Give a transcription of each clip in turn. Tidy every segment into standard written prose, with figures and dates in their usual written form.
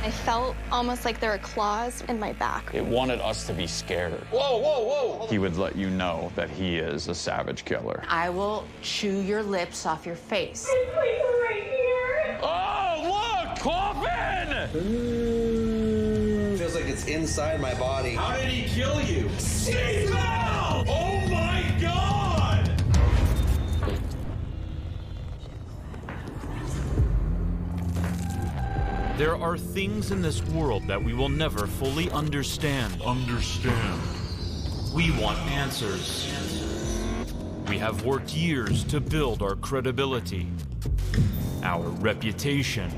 I felt almost like there were claws in my back. It wanted us to be scared. Whoa, whoa, whoa! He would let you know that he is a savage killer. I will chew your lips off your face. Right here. Oh, look! Coffin! Feels like it's inside my body. How did he kill you? Seatbelt! Oh my God! There are things in this world that we will never fully understand. We want answers. We have worked years to build our credibility, our reputation,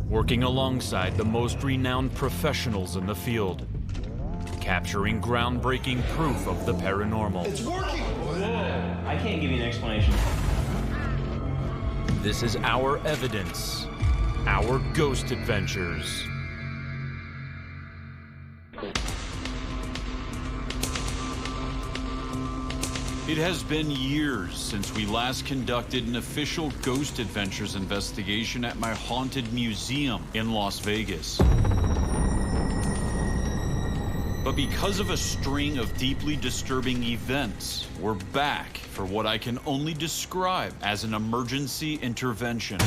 working alongside the most renowned professionals in the field, capturing groundbreaking proof of the paranormal. It's working! Whoa! I can't give you an explanation. This is our evidence, our ghost adventures. It has been years since we last conducted an official Ghost Adventures investigation at my haunted museum in Las Vegas. But because of a string of deeply disturbing events, we're back for what I can only describe as an emergency intervention.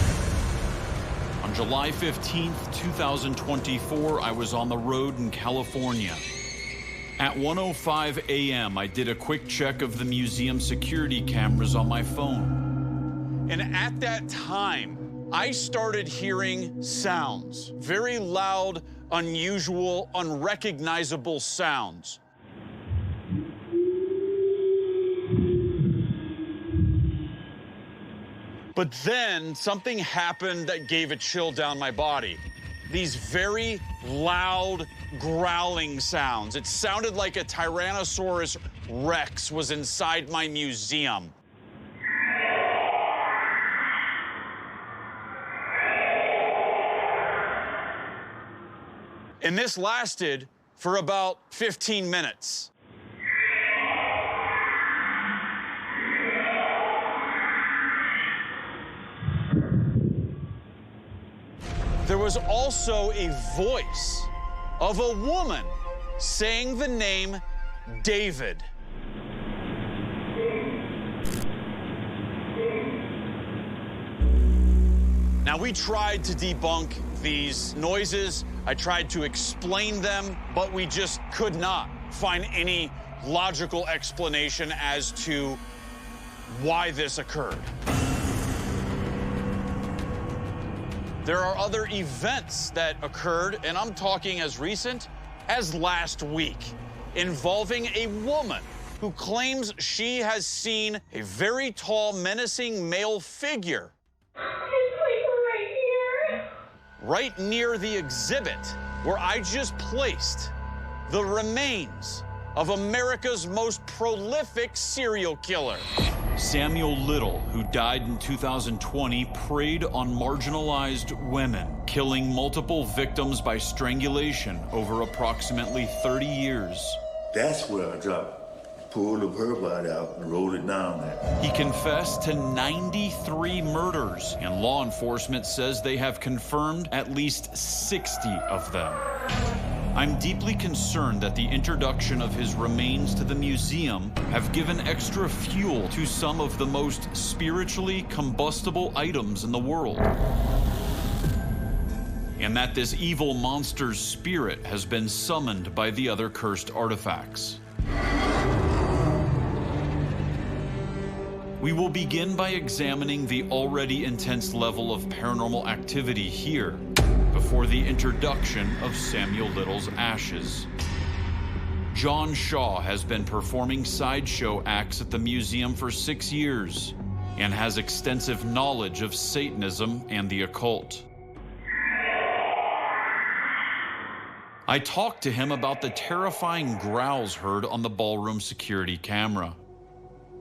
On July 15th, 2024, I was on the road in California. At 1:05 a.m., I did a quick check of the museum security cameras on my phone. And at that time, I started hearing sounds, very loud, unusual, unrecognizable sounds. But then something happened that gave a chill down my body. These very loud, growling sounds. It sounded like a Tyrannosaurus Rex was inside my museum. And this lasted for about 15 minutes. There was also a voice of a woman saying the name David. Now, we tried to debunk these noises. I tried to explain them, but we just could not find any logical explanation as to why this occurred. There are other events that occurred, and I'm talking as recent as last week, involving a woman who claims she has seen a very tall, menacing male figure right near the exhibit where I just placed the remains of America's most prolific serial killer. Samuel Little, who died in 2020, preyed on marginalized women, killing multiple victims by strangulation over approximately 30 years. That's where I pulled her body out and rolled it down there. He confessed to 93 murders, and law enforcement says they have confirmed at least 60 of them. I'm deeply concerned that the introduction of his remains to the museum have given extra fuel to some of the most spiritually combustible items in the world. And that this evil monster's spirit has been summoned by the other cursed artifacts. We will begin by examining the already intense level of paranormal activity here before the introduction of Samuel Little's ashes. John Shaw has been performing sideshow acts at the museum for 6 years and has extensive knowledge of Satanism and the occult. I talked to him about the terrifying growls heard on the ballroom security camera.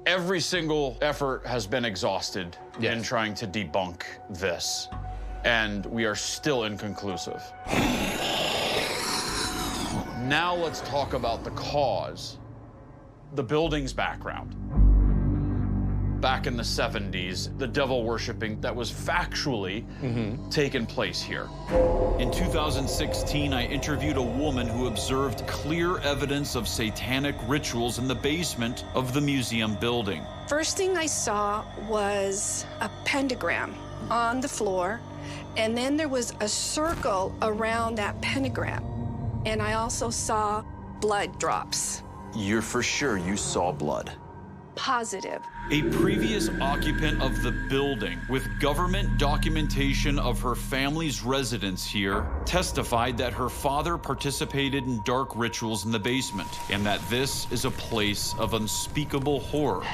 Every single effort has been exhausted in trying to debunk this, and we are still inconclusive. Now let's talk about the cause, the building's background. back in the 70s, the devil worshiping that was factually taking place here. In 2016, I interviewed a woman who observed clear evidence of satanic rituals in the basement of the museum building. First thing I saw was a pentagram on the floor, and then there was a circle around that pentagram. And I also saw blood drops. You're for sure you saw blood? Positive. A previous occupant of the building, with government documentation of her family's residence here, testified that her father participated in dark rituals in the basement, and that this is a place of unspeakable horror.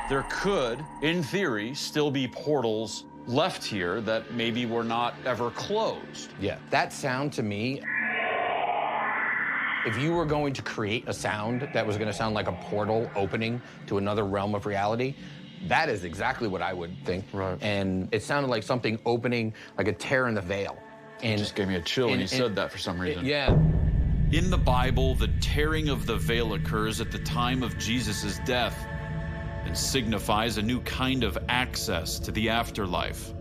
There could, in theory, still be portals left here that maybe were not ever closed. Yeah, that sound to me, if you were going to create a sound that was going to sound like a portal opening to another realm of reality, that is exactly what I would think. Right. And it sounded like something opening, like a tear in the veil. And It just gave me a chill when you said that for some reason. Yeah. In the Bible, the tearing of the veil occurs at the time of Jesus' death and signifies a new kind of access to the afterlife.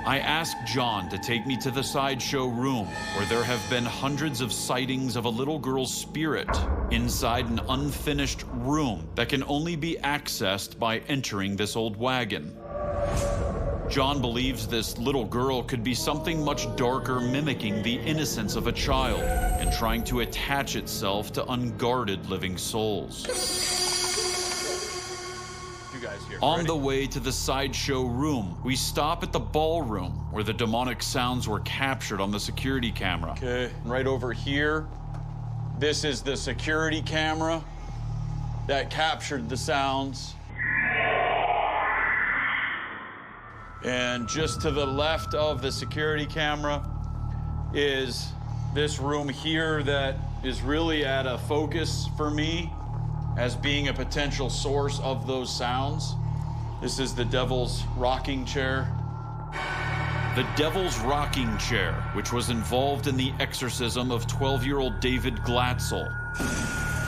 I asked John to take me to the sideshow room, where there have been hundreds of sightings of a little girl's spirit inside an unfinished room that can only be accessed by entering this old wagon. John believes this little girl could be something much darker, mimicking the innocence of a child and trying to attach itself to unguarded living souls. On the way to the sideshow room, we stop at the ballroom, where the demonic sounds were captured on the security camera. Okay, right over here, this is the security camera that captured the sounds. And just to the left of the security camera is this room here that is really at a focus for me as being a potential source of those sounds. This is the Devil's Rocking Chair. The Devil's Rocking Chair, which was involved in the exorcism of 12-year-old David Glatzel,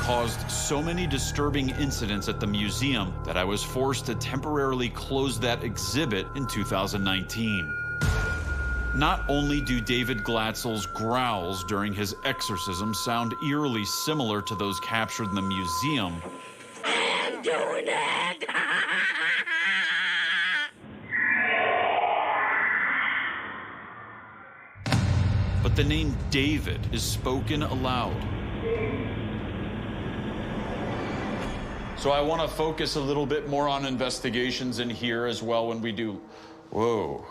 caused so many disturbing incidents at the museum that I was forced to temporarily close that exhibit in 2019. Not only do David Glatzel's growls during his exorcism sound eerily similar to those captured in the museum, I'm doing it. but the name David is spoken aloud. So I want to focus a little bit more on investigations in here as well when we do. Whoa.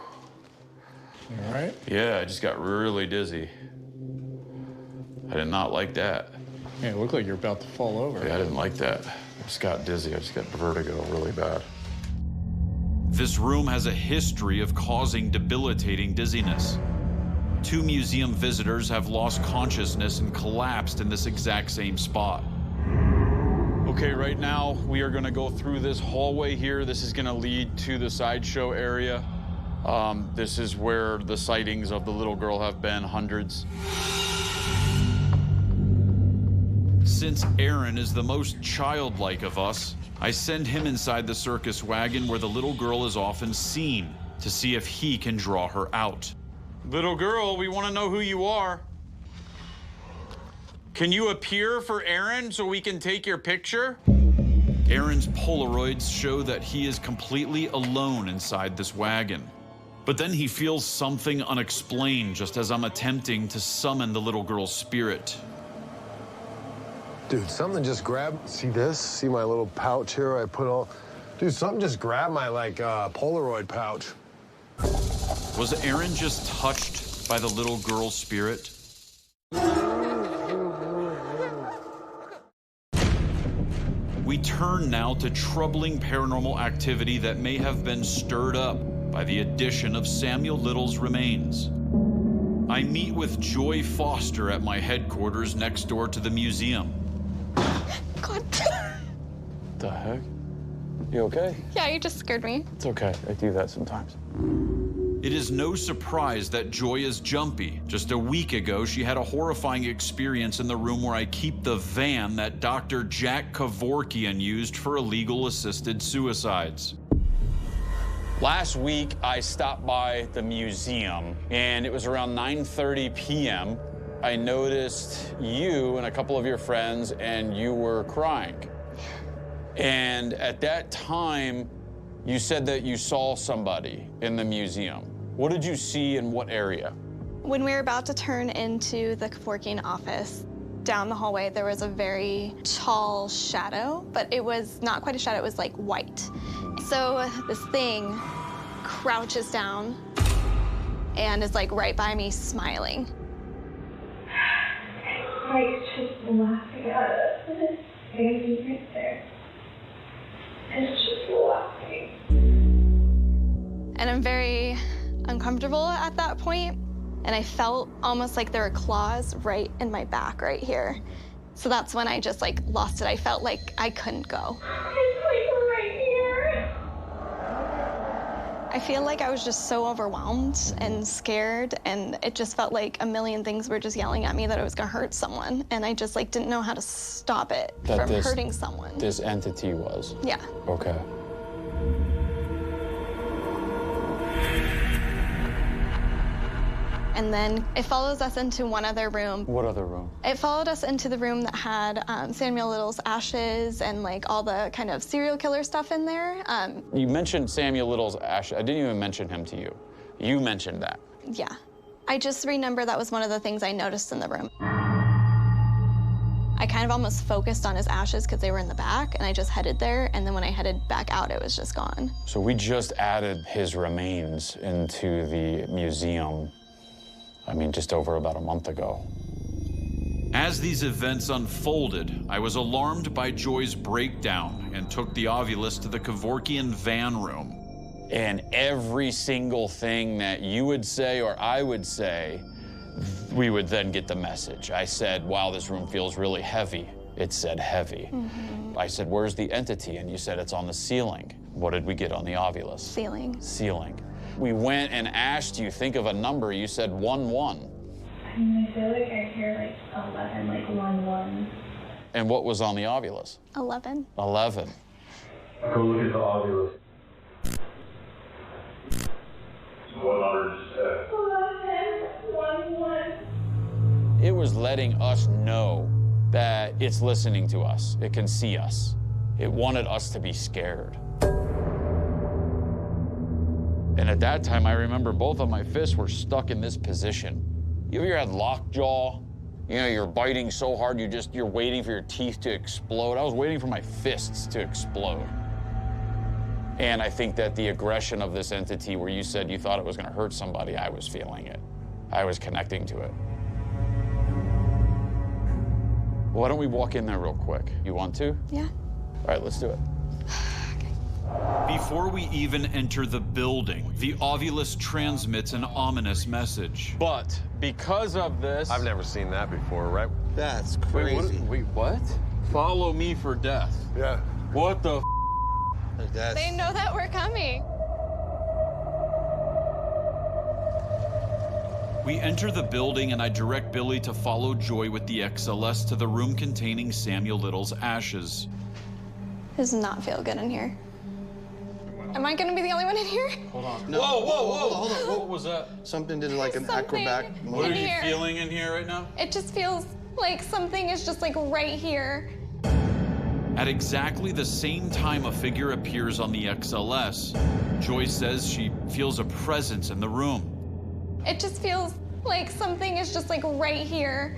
All right. Yeah, I just got really dizzy. I did not like that. Yeah, it looked like you're about to fall over. Yeah, I didn't like that. I just got dizzy. I just got vertigo really bad. This room has a history of causing debilitating dizziness. 2 museum visitors have lost consciousness and collapsed in this exact same spot. Okay, right now we are gonna go through this hallway here. This is gonna lead to the sideshow area. This is where the sightings of the little girl have been, hundreds. Since Aaron is the most childlike of us, I send him inside the circus wagon where the little girl is often seen to see if he can draw her out. Little girl, we want to know who you are. Can you appear for Aaron so we can take your picture? Aaron's Polaroids show that he is completely alone inside this wagon. But then he feels something unexplained just as I'm attempting to summon the little girl's spirit. Dude, something just grabbed, see this? See my little pouch here I put all, dude, something just grabbed my, Polaroid pouch. Was Aaron just touched by the little girl's spirit? We turn now to troubling paranormal activity that may have been stirred up by the addition of Samuel Little's remains. I meet with Joy Foster at my headquarters next door to the museum. God. The heck? You okay? Yeah, you just scared me. It's okay. I do that sometimes. It is no surprise that Joy is jumpy. Just a week ago, she had a horrifying experience in the room where I keep the van that Dr. Jack Kevorkian used for illegal assisted suicides. Last week, I stopped by the museum, and it was around 9:30 p.m. I noticed you and a couple of your friends, and you were crying. And at that time, you said that you saw somebody in the museum. What did you see in what area? When we were about to turn into the Kevorkian office, down the hallway, there was a very tall shadow, but it was not quite a shadow, it was like white. So this thing crouches down and is like right by me smiling. Mike's just laughing at us. It's standing right there. It's just laughing. And I'm very uncomfortable at that point, and I felt almost like there were claws right in my back right here. So that's when I just like lost it. I felt like I couldn't go. It's like right here. I feel like I was just so overwhelmed and scared, and it just felt like a million things were just yelling at me that I was gonna hurt someone, and I just like didn't know how to stop it from hurting someone. This entity was? Yeah. Okay. And then it follows us into one other room. What other room? It followed us into the room that had Samuel Little's ashes and like all the kind of serial killer stuff in there. You mentioned Samuel Little's ashes. I didn't even mention him to you. You mentioned that. Yeah. I just remember that was one of the things I noticed in the room. I kind of almost focused on his ashes because they were in the back, and I just headed there, and then when I headed back out, it was just gone. So we just added his remains into the museum, I mean, just over about a month ago. As these events unfolded, I was alarmed by Joy's breakdown and took the Ovilus to the Kevorkian van room. And every single thing that you would say or I would say, we would then get the message. I said, wow, this room feels really heavy. It said heavy. Mm-hmm. I said, where's the entity? And you said, it's on the ceiling. What did we get on the Ovilus? Ceiling. Ceiling. We went and asked you, think of a number. You said 1-1. I mean, I feel like I hear like 11, like 1-1. And what was on the Ovilus? 11. 11. Go look at the Ovilus. What number did you say? 11, 1-1. It was letting us know that it's listening to us. It can see us. It wanted us to be scared. And at that time, I remember both of my fists were stuck in this position. You ever had lockjaw? You know, you're biting so hard, you're waiting for your teeth to explode. I was waiting for my fists to explode. And I think that the aggression of this entity where you said you thought it was gonna hurt somebody, I was feeling it. I was connecting to it. Why don't we walk in there real quick? You want to? Yeah. All right, let's do it. Before we even enter the building, the Ovilus transmits an ominous message. But because of this... I've never seen that before, right? That's crazy. Wait, what? Follow me for death. Yeah. What the That's... They know that we're coming. We enter the building and I direct Billy to follow Joy with the XLS to the room containing Samuel Little's ashes. Does not feel good in here. Am I gonna be the only one in here? Hold on. No, whoa, hold on. What was that? Something did like an acrobat. What are you here. feeling in here right now? It just feels like something is just like right here. At exactly the same time a figure appears on the XLS, Joy says she feels a presence in the room. It just feels like something is just like right here.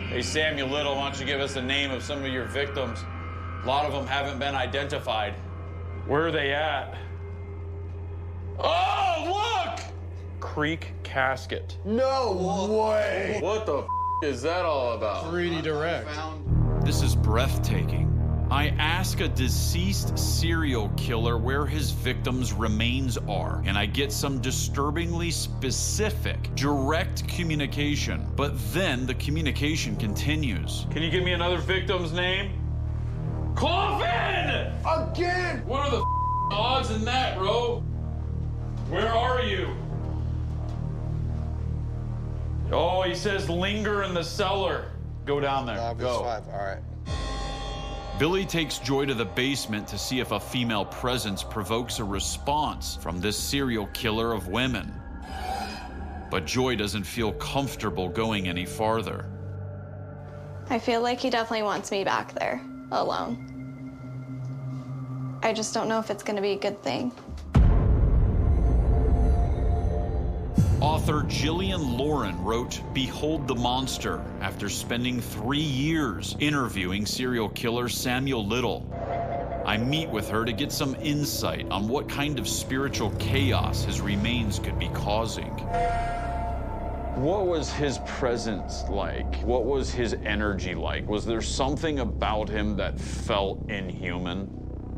Hey, Samuel Little, why don't you give us the name of some of your victims? A lot of them haven't been identified. Where are they at? Oh, look! Creek casket. No way! What the is that all about? 3D direct. This is breathtaking. I ask a deceased serial killer where his victims' remains are, and I get some disturbingly specific, direct communication. But then the communication continues. Can you give me another victim's name? Coffin! Again! What are the odds in that, bro? Where are you? Oh, he says linger in the cellar. Go down there. Go. 5. All right. Billy takes Joy to the basement to see if a female presence provokes a response from this serial killer of women. But Joy doesn't feel comfortable going any farther. I feel like he definitely wants me back there, alone. I just don't know if it's gonna be a good thing. Author Jillian Lauren wrote Behold the Monster after spending 3 years interviewing serial killer Samuel Little. I meet with her to get some insight on what kind of spiritual chaos his remains could be causing. What was his presence like? What was his energy like? Was there something about him that felt inhuman?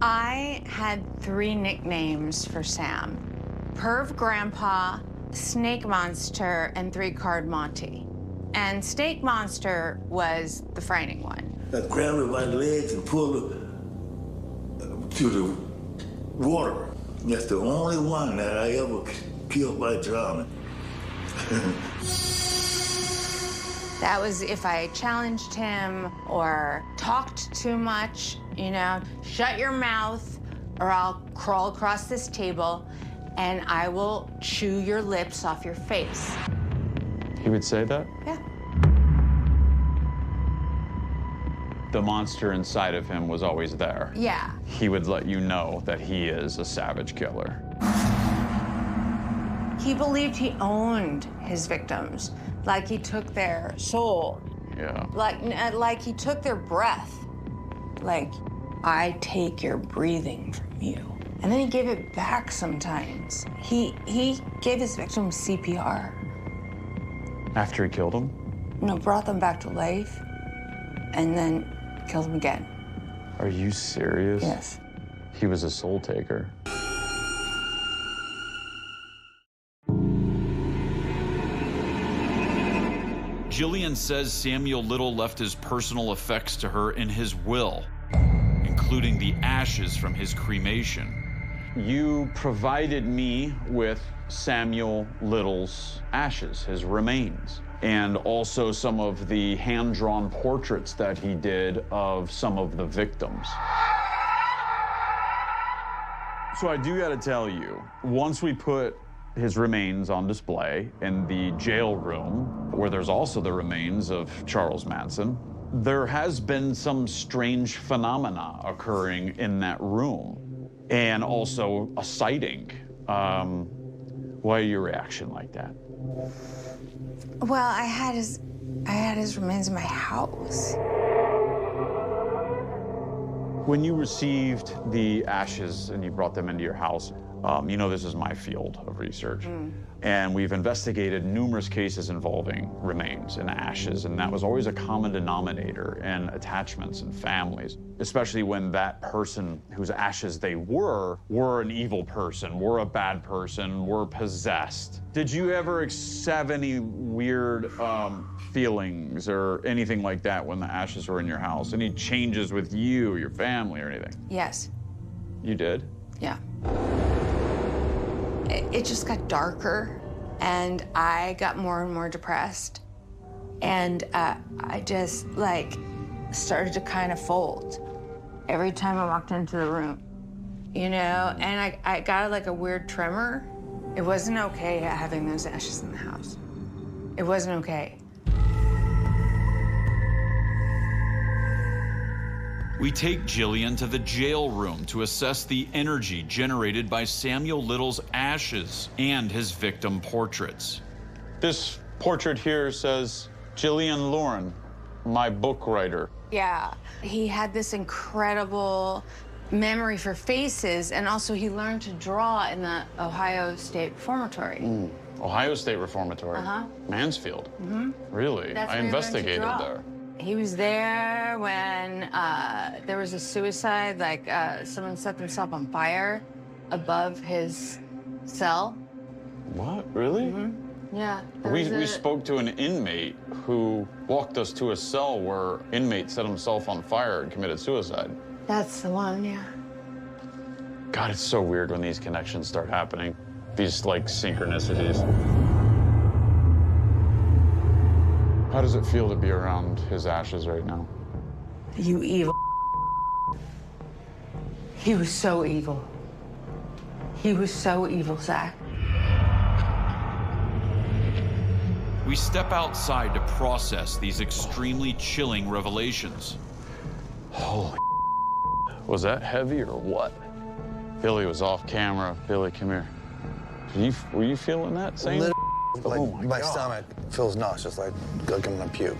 I had 3 nicknames for Sam: Perv Grandpa, Snake Monster, and 3-Card Monty. And Snake Monster was the frightening one. I grabbed her by the legs and pulled her to the water. That's the only one that I ever killed by drowning. That was if I challenged him or talked too much, you know, shut your mouth or I'll crawl across this table and I will chew your lips off your face. He would say that? Yeah. The monster inside of him was always there. Yeah. He would let you know that he is a savage killer. He believed he owned his victims, like he took their soul. Yeah. Like he took their breath. Like, I take your breathing from you. And then he gave it back sometimes. He gave his victims CPR. After he killed him? No, brought them back to life and then killed them again. Are you serious? Yes. He was a soul taker. Jillian says Samuel Little left his personal effects to her in his will, including the ashes from his cremation. You provided me with Samuel Little's ashes, his remains, and also some of the hand-drawn portraits that he did of some of the victims. So I do gotta tell you, once we put his remains on display in the jail room, where there's also the remains of Charles Manson, there has been some strange phenomena occurring in that room, and also a sighting. Why your reaction like that? Well, I had his remains in my house. When you received the ashes and you brought them into your house, you know this is my field of research. And we've investigated numerous cases involving remains and ashes, and that was always a common denominator in attachments and families, especially when that person whose ashes they were an evil person, were a bad person, were possessed. Did you ever have any weird feelings or anything like that when the ashes were in your house? Any changes with you, your family, or anything? Yes. You did? Yeah. It just got darker, and I got more and more depressed. And I just, like, started to kind of fold every time I walked into the room, you know? And I got, like, a weird tremor. It wasn't okay having those ashes in the house. It wasn't okay. We take Jillian to the jail room to assess the energy generated by Samuel Little's ashes and his victim portraits. This portrait here says, Jillian Lauren, my book writer. Yeah, he had this incredible memory for faces, and also he learned to draw in the Ohio State Reformatory. Ohio State Reformatory? Uh-huh. Mansfield? Mm-hmm. Really? That's I where he learned to investigated draw. there. He was there when there was a suicide, like someone set themselves on fire above his cell. What, really? Mm-hmm. Yeah. We spoke to an inmate who walked us to a cell where inmate set himself on fire and committed suicide. That's the one, yeah. God, it's so weird when these connections start happening. These, like, synchronicities. How does it feel to be around his ashes right now? You evil. He was so evil. He was so evil, Zach. We step outside to process these extremely chilling revelations. Holy was that heavy or what? Billy was off camera. Billy, come here. Were you feeling that same? Like, my stomach feels nauseous, like I'm gonna puke.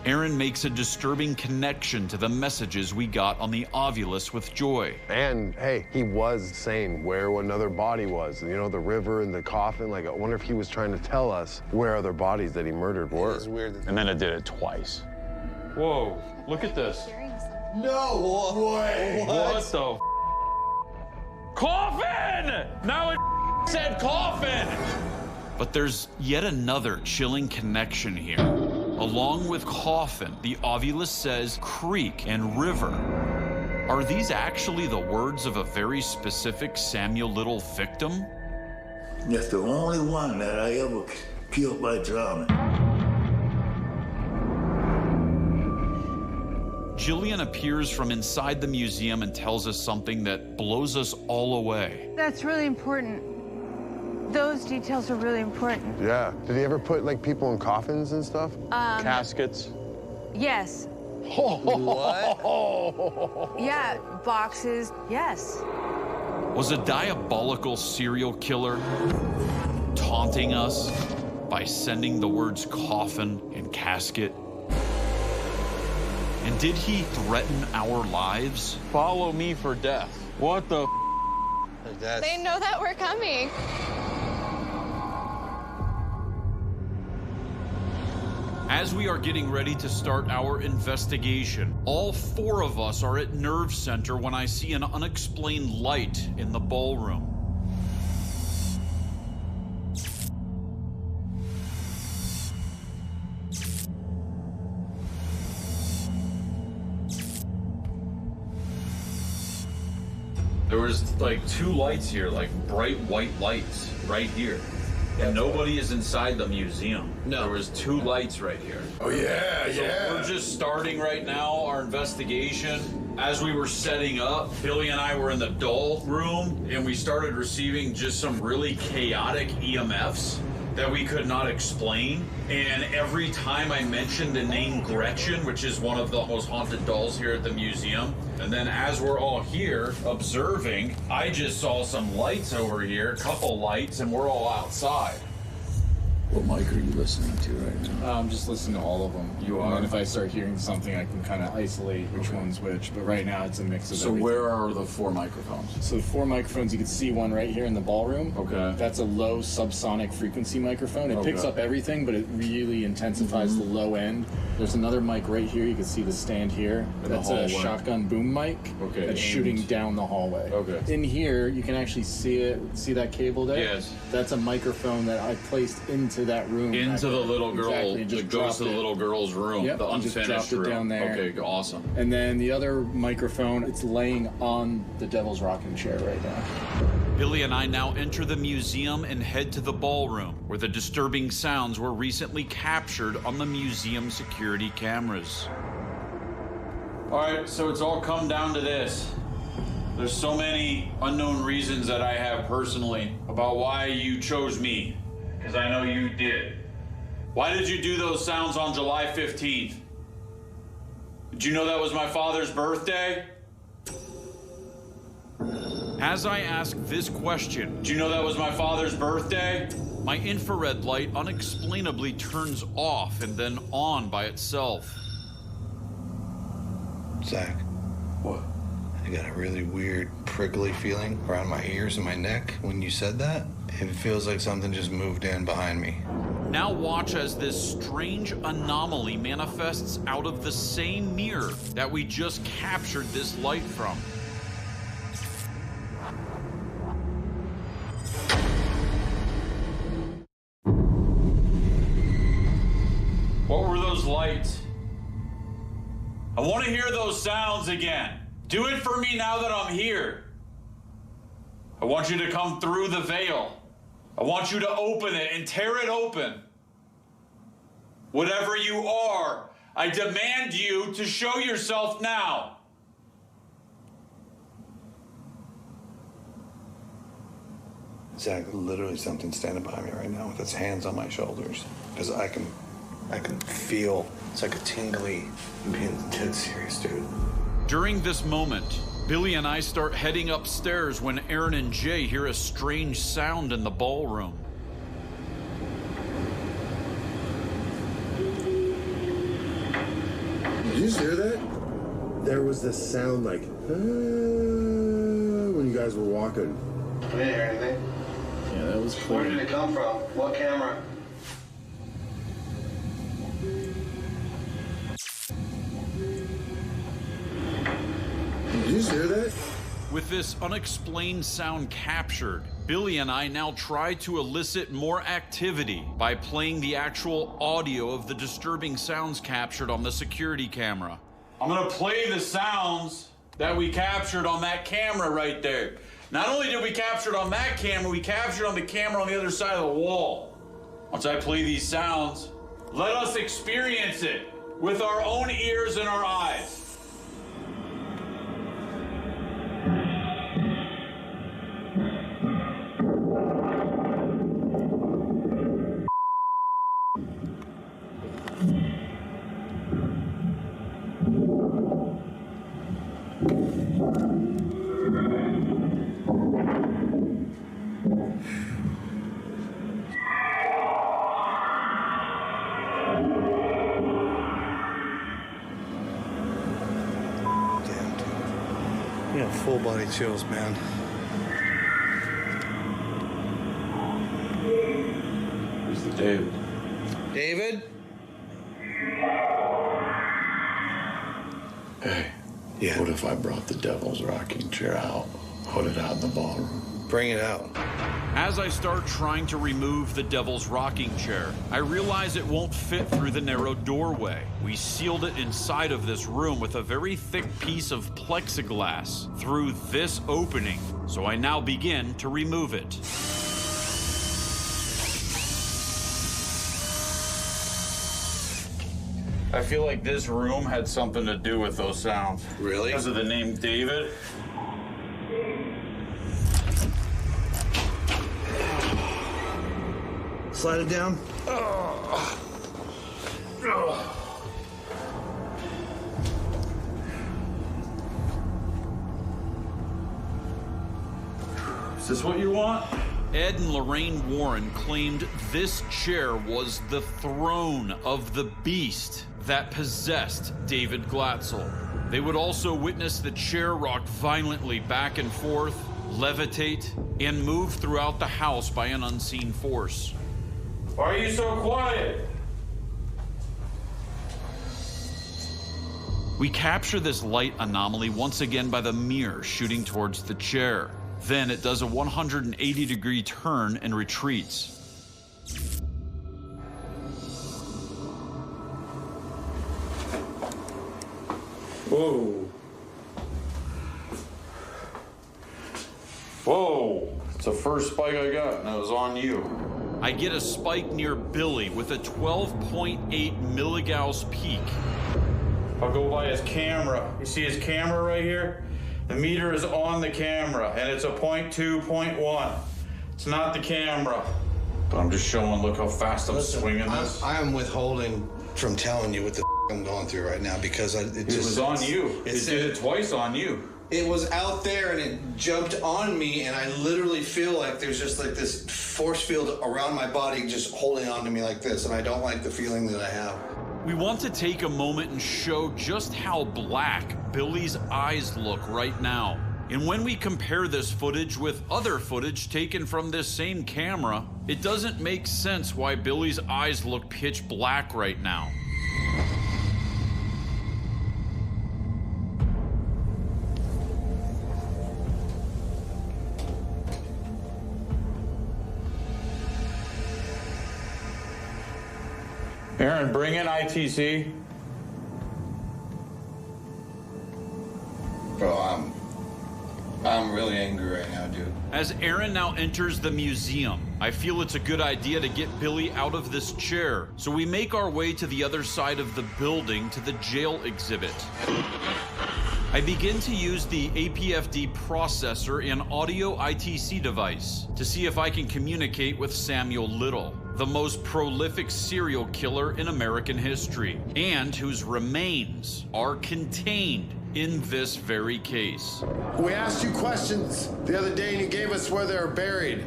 Aaron makes a disturbing connection to the messages we got on the Ovulus with Joy. And, hey, he was saying where another body was. You know, the river and the coffin. Like, I wonder if he was trying to tell us where other bodies that he murdered were. It's weird. And then it did it twice. Whoa, look at this. No way. What the coffin? Now it said coffin. But there's yet another chilling connection here. Along with coffin, the Ovulus says creek and river. Are these actually the words of a very specific Samuel Little victim? That's the only one that I ever killed by drowning. Jillian appears from inside the museum and tells us something that blows us all away. That's really important. Those details are really important. Yeah. Did he ever put, like, people in coffins and stuff? Caskets? Yes. What? Yeah, boxes, yes. Was a diabolical serial killer taunting us by sending the words coffin and casket? And did he threaten our lives? Follow me for death. What the They know that we're coming. As we are getting ready to start our investigation, all four of us are at Nerve Center when I see an unexplained light in the ballroom. There was like two lights here, like bright white lights right here. And nobody is inside the museum. No. There was two lights right here. Oh, yeah, So we're just starting right now our investigation. As we were setting up, Billy and I were in the doll room, and we started receiving just some really chaotic EMFs that we could not explain. And every time I mentioned the name Gretchen, which is one of the most haunted dolls here at the museum, and then as we're all here observing, I just saw some lights over here, a couple lights, and we're all outside. What mic are you listening to right now? I'm just listening to all of them. You are? And then if I start hearing something, I can kind of isolate which one's which. But right now, it's a mix of So everything. where are the 4 microphones? So the 4 microphones, you can see one right here in the ballroom. Okay. That's a low subsonic frequency microphone. It picks Okay. up everything, but it really intensifies the low end. There's another mic right here. You can see the stand here. In the That's a hallway. shotgun boom mic. Okay, That's aimed. shooting down the hallway. Okay. In here, you can actually see it. See that cable there? Yes. That's a microphone that I placed into that room. Into the little girl, Exactly, just that goes dropped to the it. little girl's room, Yep, the and just unfinished dropped it room. down there. Okay, awesome. And then the other microphone, it's laying on the Devil's Rocking Chair right now. Billy and I now enter the museum and head to the ballroom, where the disturbing sounds were recently captured on the museum security cameras. All right, so it's all come down to this. There's so many unknown reasons that I have personally about why you chose me, because I know you did. Why did you do those sounds on July 15th? Did you know that was my father's birthday? As I ask this question, do you know that was my father's birthday? My infrared light unexplainably turns off and then on by itself. Zach. What? I got a really weird prickly feeling around my ears and my neck when you said that. It feels like something just moved in behind me. Now watch as this strange anomaly manifests out of the same mirror that we just captured this light from. What were those lights? I want to hear those sounds again. Do it for me now that I'm here. I want you to come through the veil. I want you to open it and tear it open. Whatever you are, I demand you to show yourself now. Zach, literally something standing behind me right now with its hands on my shoulders. Because I can feel, it's like a tingly, I'm being dead serious, dude. During this moment, Billy and I start heading upstairs when Aaron and Jay hear a strange sound in the ballroom. Did you just hear that? There was this sound like, when you guys were walking. I didn't hear anything. Yeah, that was clear. Where did it come from? What camera? Did you just hear that? With this unexplained sound captured, Billy and I now try to elicit more activity by playing the actual audio of the disturbing sounds captured on the security camera. I'm gonna play the sounds that we captured on that camera right there. Not only did we capture it on that camera, we captured on the camera on the other side of the wall. Once I play these sounds, let us experience it with our own ears and our eyes. Yeah, full body chills, man. Who's the David? David? Hey, yeah. What if I brought the devil's rocking chair out, put it out in the ballroom? Bring it out. As I start trying to remove the devil's rocking chair, I realize it won't fit through the narrow doorway. We sealed it inside of this room with a very thick piece of plexiglass through this opening, so I now begin to remove it. I feel like this room had something to do with those sounds. Really? Because of the name David. Slide it down. Is this what you want? Ed and Lorraine Warren claimed this chair was the throne of the beast that possessed David Glatzel. They would also witness the chair rock violently back and forth, levitate, and move throughout the house by an unseen force. Why are you so quiet? We capture this light anomaly once again by the mirror shooting towards the chair. Then it does a 180-degree turn and retreats. Whoa. Whoa. It's the first spike I got, and it was on you. I get a spike near Billy with a 12.8 milligauss peak. I'll go by his camera. You see his camera right here? The meter is on the camera, and it's a 0.2, 0.1. It's not the camera. But I'm just showing, look how fast I'm swinging this. I am withholding from telling you what the I'm going through right now because it was on you. It did it twice on you. It was out there and it jumped on me, and I literally feel like there's just like this force field around my body just holding on to me like this, and I don't like the feeling that I have. We want to take a moment and show just how black Billy's eyes look right now. And when we compare this footage with other footage taken from this same camera, it doesn't make sense why Billy's eyes look pitch black right now. Aaron, bring in ITC. Bro, I'm really angry right now, dude. As Aaron now enters the museum, I feel it's a good idea to get Billy out of this chair, so we make our way to the other side of the building to the jail exhibit. I begin to use the APFD processor and audio ITC device to see if I can communicate with Samuel Little, the most prolific serial killer in American history, and whose remains are contained in this very case. We asked you questions the other day and you gave us where they're buried.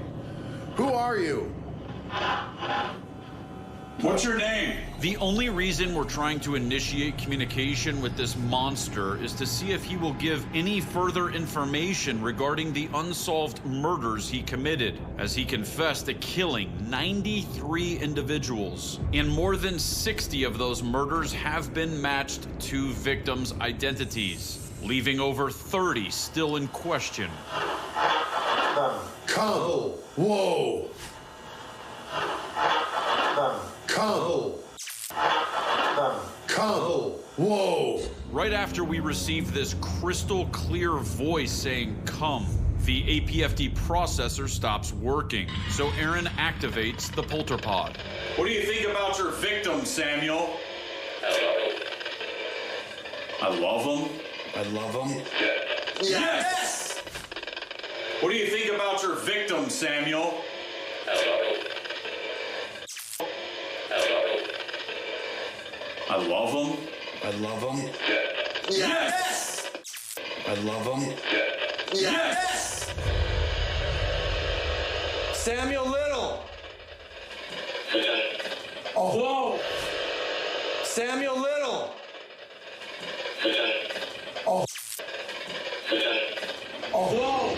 Who are you? What's your name? The only reason we're trying to initiate communication with this monster is to see if he will give any further information regarding the unsolved murders he committed, as he confessed to killing 93 individuals, and more than 60 of those murders have been matched to victims' identities, leaving over 30 still in question. Come. Whoa. Come. Come. Whoa. Right after we receive this crystal clear voice saying come, the APFD processor stops working, so Aaron activates the polterpod. What do you think about your victim, Samuel? I love him. I love him. Yes! What do you think about your victim, Samuel? I love him. I love him. Yes! I love him. Yes! Samuel Little. Oh. Whoa! Samuel Little. Oh. Oh. Whoa!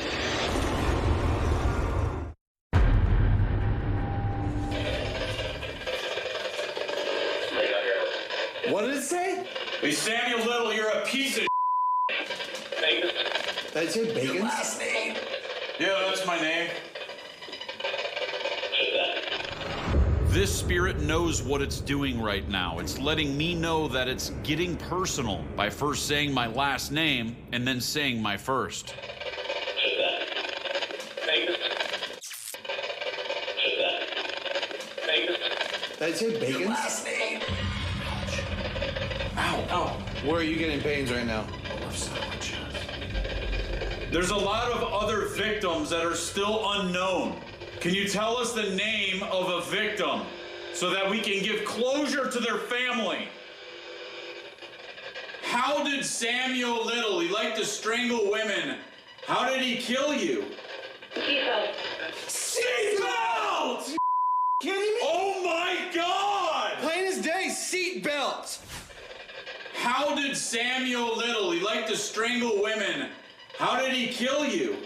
What did it say? Hey, Samuel Little, you're a piece of Did I say bacon? Last name. Yeah, that's my name. This spirit knows what it's doing right now. It's letting me know that it's getting personal by first saying my last name and then saying my first. Did I say bacon? Last name. Ow, ow. Where are you getting pains right now? There's a lot of other victims that are still unknown. Can you tell us the name of a victim so that we can give closure to their family? How did Samuel Little, he liked to strangle women, how did he kill you? Seatbelt. Seatbelt! Kidding me? Oh my God! Plain as day, seatbelt. How did Samuel Little, he liked to strangle women, how did he kill you?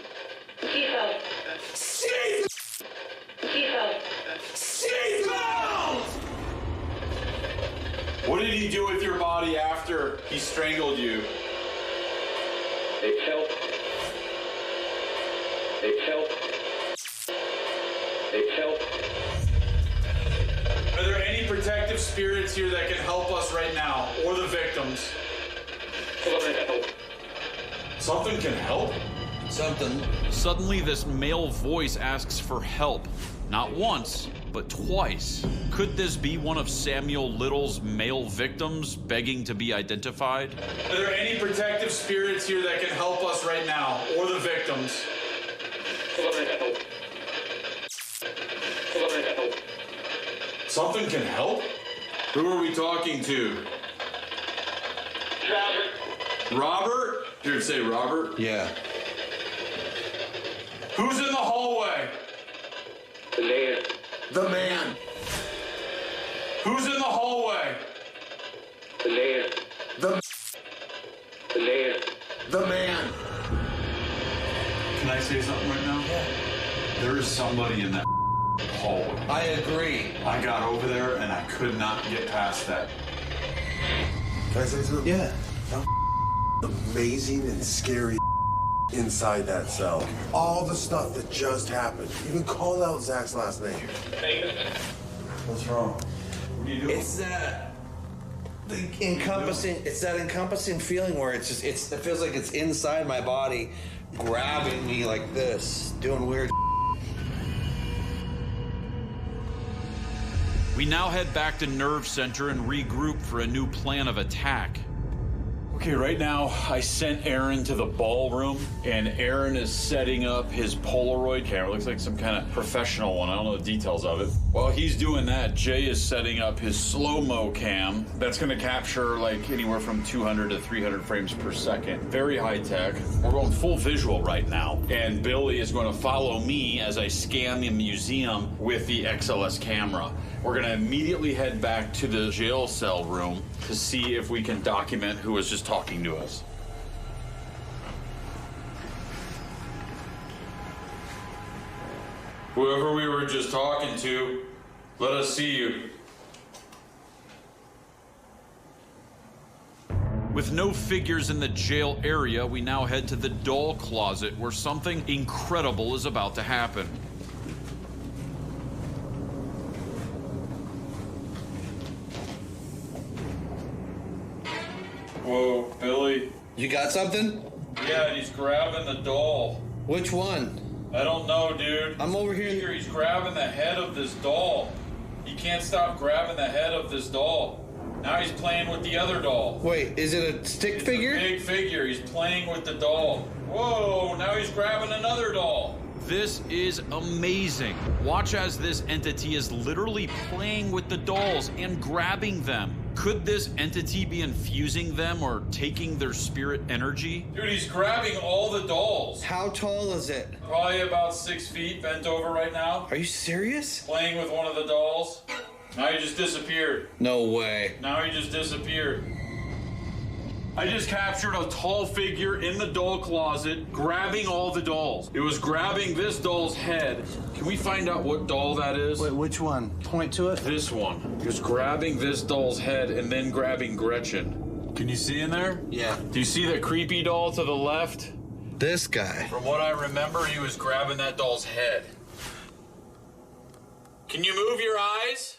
Seatbelt. Seatbelt. Seatbelt! What did he do with your body after he strangled you? They killed. They killed. They killed. Are there any protective spirits here that can help us right now, or the victims? Something can help? Something. Suddenly, this male voice asks for help. Not once, but twice. Could this be one of Samuel Little's male victims begging to be identified? Are there any protective spirits here that can help us right now, or the victims? Something can help? Who are we talking to? Robert? Here, say Robert. Yeah. Who's in the hallway? The man. The man. Who's in the hallway? The man. The man. The man. Can I say something right now? Yeah. There is somebody in that hallway. I agree. I got over there and I could not get past that. Can I say something? Yeah. Amazing and scary inside that cell. All the stuff that just happened. You can call out Zach's last name. What's wrong? What are you doing? It's that encompassing. It's that encompassing feeling where it's just. It feels like it's inside my body, grabbing me like this, doing weird. We now head back to Nerve Center and regroup for a new plan of attack. Okay, right now I sent Aaron to the ballroom, and Aaron is setting up his Polaroid camera. It looks like some kind of professional one. I don't know the details of it. While he's doing that, Jay is setting up his slow-mo cam. That's gonna capture like anywhere from 200 to 300 frames per second. Very high tech. We're going full visual right now. And Billy is gonna follow me as I scan the museum with the XLS camera. We're gonna immediately head back to the jail cell room to see if we can document who was just talking to us. Whoever we were just talking to, let us see you. With no figures in the jail area, we now head to the doll closet where something incredible is about to happen. Whoa, Billy. You got something? Yeah, he's grabbing the doll. Which one? I don't know, dude. I'm over here. He's grabbing the head of this doll. He can't stop grabbing the head of this doll. Now he's playing with the other doll. Wait, is it a stick figure? A big figure. He's playing with the doll. Whoa, now he's grabbing another doll. This is amazing. Watch as this entity is literally playing with the dolls and grabbing them. Could this entity be infusing them or taking their spirit energy? Dude, he's grabbing all the dolls. How tall is it? Probably about 6 feet, bent over right now. Are you serious? Playing with one of the dolls. Now he just disappeared. No way. Now he just disappeared. I just captured a tall figure in the doll closet grabbing all the dolls. It was grabbing this doll's head. Can we find out what doll that is? Wait, which one? Point to it. This one. He was grabbing this doll's head and then grabbing Gretchen. Can you see in there? Yeah. Do you see the creepy doll to the left? This guy. From what I remember, he was grabbing that doll's head. Can you move your eyes?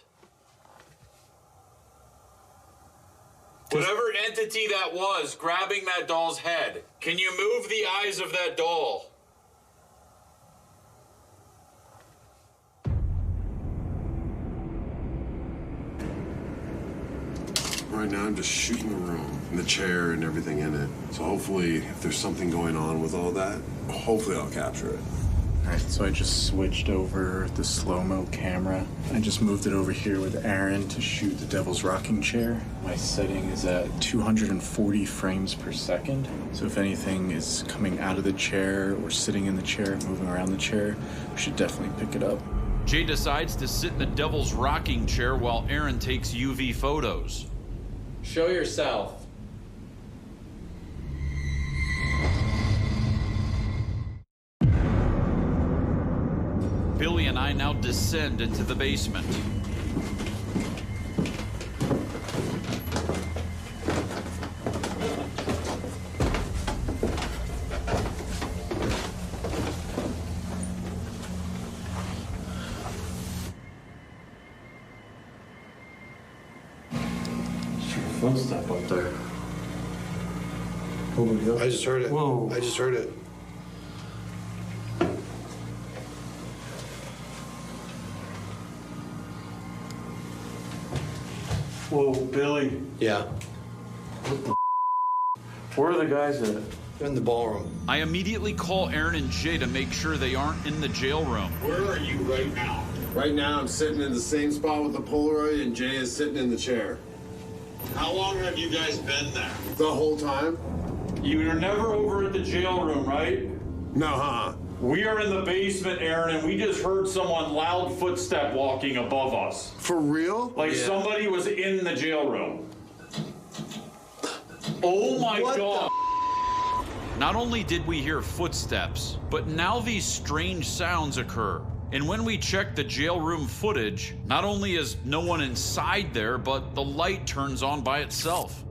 Whatever entity that was grabbing that doll's head, can you move the eyes of that doll? Right now I'm just shooting the room and the chair and everything in it. So hopefully if there's something going on with all that, hopefully I'll capture it. All right, so I just switched over the slow-mo camera. I just moved it over here with Aaron to shoot the Devil's Rocking Chair. My setting is at 240 frames per second. So if anything is coming out of the chair or sitting in the chair, moving around the chair, we should definitely pick it up. Jay decides to sit in the Devil's Rocking Chair while Aaron takes UV photos. Show yourself. Billy and I now descend into the basement. Footstep up there. I just heard it. Whoa. I just heard it. Whoa, Billy. Yeah. Where are the guys at? They're in the ballroom. I immediately call Aaron and Jay to make sure they aren't in the jail room. Where are you right now? Right now I'm sitting in the same spot with the Polaroid and Jay is sitting in the chair. How long have you guys been there? The whole time? You were never over at the jail room, right? No, We are in the basement, Aaron, and we just heard someone loud footstep walking above us. For real? Like somebody was in the jail room. Oh my God. Not only did we hear footsteps, but now these strange sounds occur. And when we check the jail room footage, not only is no one inside there, but the light turns on by itself.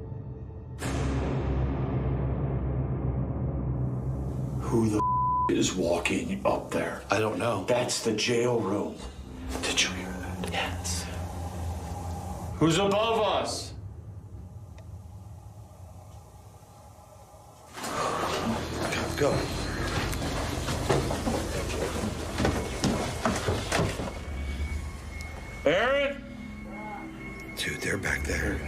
Who the is walking up there? I don't know. That's the jail room. Did you hear that? Yes. Who's above us? Go. Dude, they're back there.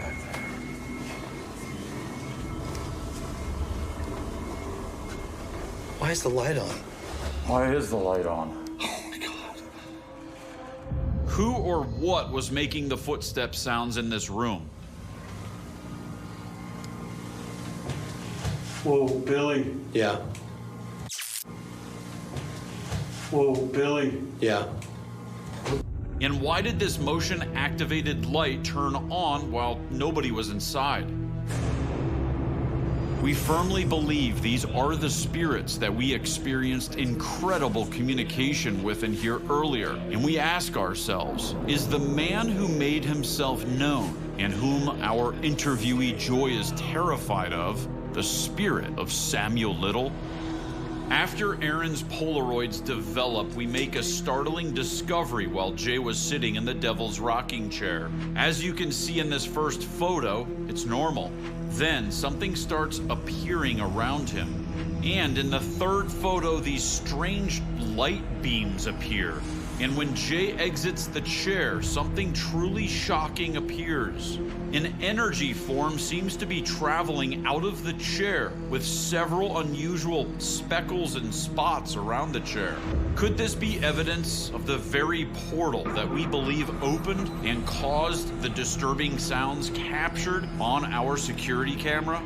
Why is the light on? Why is the light on? Who or what was making the footstep sounds in this room? Whoa, Billy. Yeah. Whoa, Billy. Yeah. And why did this motion-activated light turn on while nobody was inside? We firmly believe these are the spirits that we experienced incredible communication with in here earlier. And we ask ourselves, is the man who made himself known and whom our interviewee Joy is terrified of the spirit of Samuel Little? After Aaron's Polaroids develop, we make a startling discovery while Jay was sitting in the devil's rocking chair. As you can see in this first photo, it's normal. Then something starts appearing around him. And in the third photo, these strange light beams appear. And when Jay exits the chair, something truly shocking appears. An energy form seems to be traveling out of the chair with several unusual speckles and spots around the chair. Could this be evidence of the very portal that we believe opened and caused the disturbing sounds captured on our security camera?